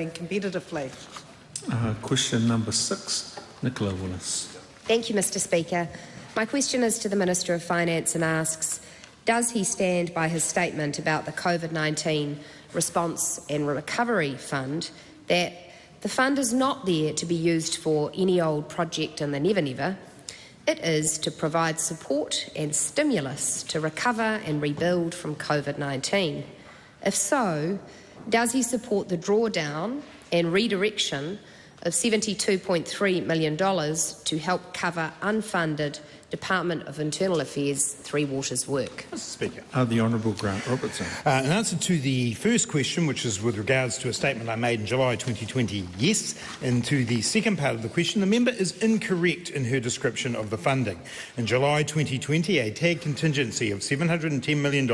competitively. Question number 6, Nicola Willis. Thank you, Mr Speaker. My question is to the Minister of Finance and asks, does he stand by his statement about the COVID-19 Response and Recovery Fund, that the fund is not there to be used for any old project in the never-never? It is to provide support and stimulus to recover and rebuild from COVID-19. If so, does he support the drawdown and redirection of $72.3 million to help cover unfunded Department of Internal Affairs Three Waters work? Mr Speaker. The Honourable Grant Robertson. In answer to the first question, which is with regards to a statement I made in July 2020, yes. And to the second part of the question, the member is incorrect in her description of the funding. In July 2020, a TAG contingency of $710 million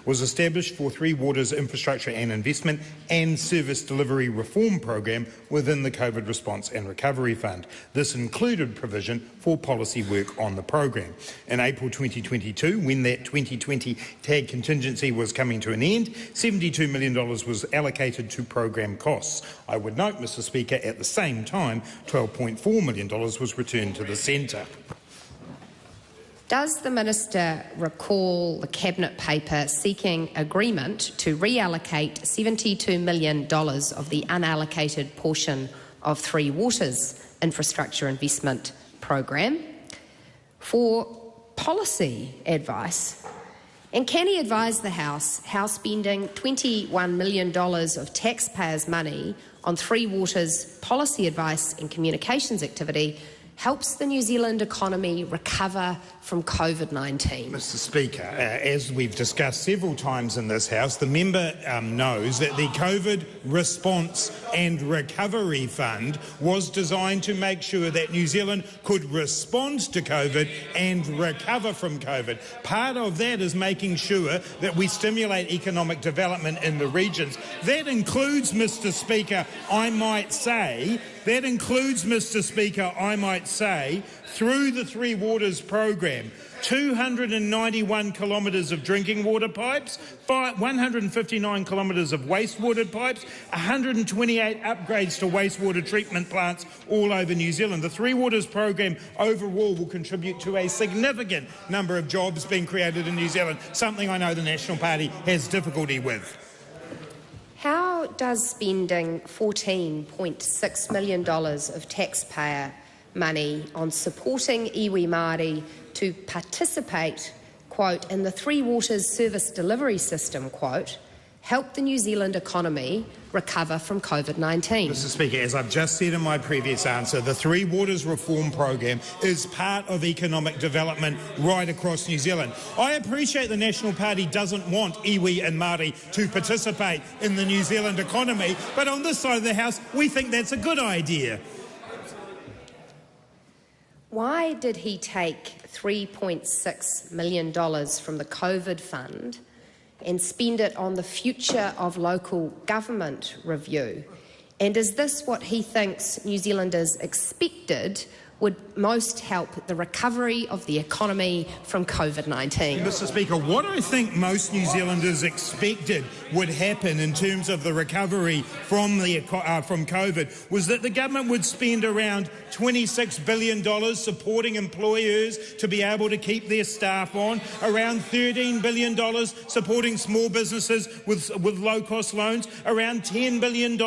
was established for Three Waters Infrastructure and Investment and Service Delivery Reform Program within the COVID Response and Recovery Fund. This included provision for policy work on the program. In April 2022, when that 2020 TAG contingency was coming to an end, $72 million was allocated to program costs. I would note, Mr Speaker, at the same time, $12.4 million was returned to the centre. Does the Minister recall the Cabinet paper seeking agreement to reallocate $72 million of the unallocated portion of Three Waters Infrastructure Investment Program for policy advice? And can he advise the House how spending $21 million of taxpayers' money on Three Waters policy advice and communications activity helps the New Zealand economy recover from COVID-19? Mr Speaker, as we've discussed several times in this House, the member knows that the COVID Response and Recovery Fund was designed to make sure that New Zealand could respond to COVID and recover from COVID. Part of that is making sure that we stimulate economic development in the regions. That includes, Mr Speaker, I might say, through the Three Waters program, 291 kilometres of drinking water pipes, 159 kilometres of wastewater pipes, 128 upgrades to wastewater treatment plants all over New Zealand. The Three Waters program overall will contribute to a significant number of jobs being created in New Zealand, something I know the National Party has difficulty with. How does spending $14.6 million of taxpayer money on supporting iwi Māori to participate, quote, in the Three Waters service delivery system, quote, help the New Zealand economy recover from COVID-19? Mr Speaker, as I've just said in my previous answer, the Three Waters Reform Program is part of economic development right across New Zealand. I appreciate the National Party doesn't want iwi and Māori to participate in the New Zealand economy, but on this side of the House, we think that's a good idea. Why did he take $3.6 million from the COVID fund and spend it on the future of local government review? And is this what he thinks New Zealanders expected would most help the recovery of the economy from COVID-19? Mr Speaker, what I think most New Zealanders expected would happen in terms of the recovery from COVID was that the government would spend around $26 billion supporting employers to be able to keep their staff on, around $13 billion supporting small businesses with low-cost loans, around $10 billion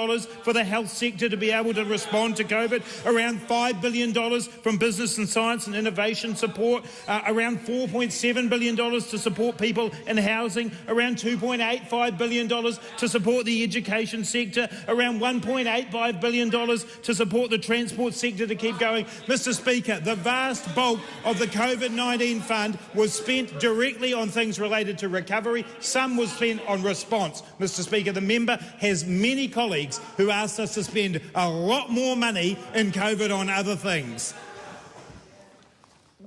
for the health sector to be able to respond to COVID, around $5 billion from business and science and innovation support, around $4.7 billion to support people in housing, around $2.85 billion to support the education sector, around $1.85 billion to support the transport sector to keep going. Mr Speaker, the vast bulk of the COVID-19 fund was spent directly on things related to recovery. Some was spent on response. Mr Speaker, the member has many colleagues who asked us to spend a lot more money in COVID on other things.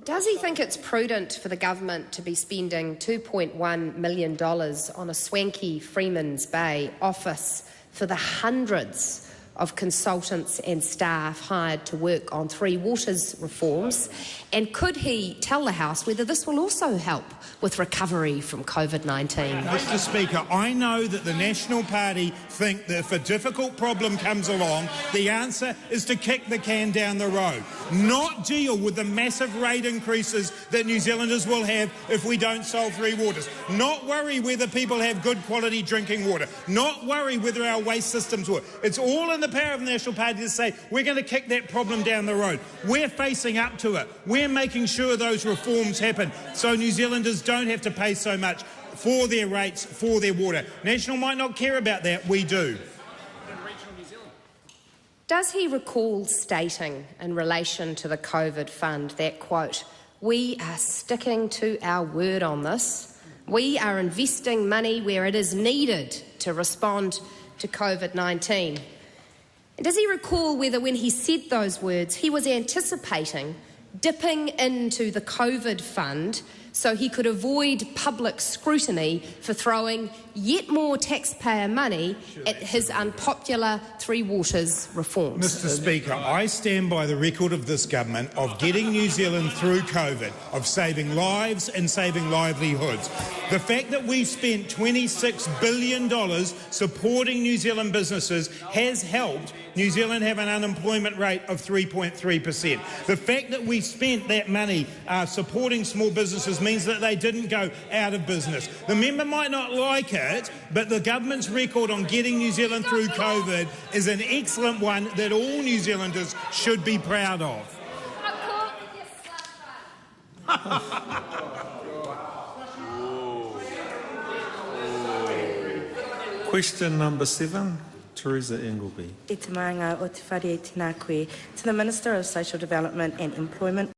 Does he think it's prudent for the government to be spending $2.1 million on a swanky Freeman's Bay office for the hundreds of consultants and staff hired to work on Three Waters reforms? And could he tell the House whether this will also help with recovery from COVID-19? Mr Speaker, I know that the National Party think that if a difficult problem comes along, the answer is to kick the can down the road, not deal with the massive rate increases that New Zealanders will have if we don't solve Three Waters, not worry whether people have good quality drinking water, not worry whether our waste systems work. It's all in the power of the National Party to say we're going to kick that problem down the road. We're facing up to it. We're making sure those reforms happen so New Zealanders don't have to pay so much for their rates, for their water. National might not care about that, we do. Does he recall stating in relation to the COVID fund that, quote, "We are sticking to our word on this. We are investing money where it is needed to respond to COVID-19. And does he recall whether when he said those words he was anticipating dipping into the COVID fund so he could avoid public scrutiny for throwing yet more taxpayer money at his unpopular Three Waters reforms? Mr Speaker, I stand by the record of this government of getting New Zealand through COVID, of saving lives and saving livelihoods. The fact that we spent $26 billion supporting New Zealand businesses has helped New Zealand have an unemployment rate of 3.3%. The fact that we spent that money supporting small businesses means that they didn't go out of business. The member might not like it, but the government's record on getting New Zealand through COVID is an excellent one that all New Zealanders should be proud of. Question number 7, Teresa Ingleby. E te maanga o te whare e tina koe, to the Minister of Social Development and Employment.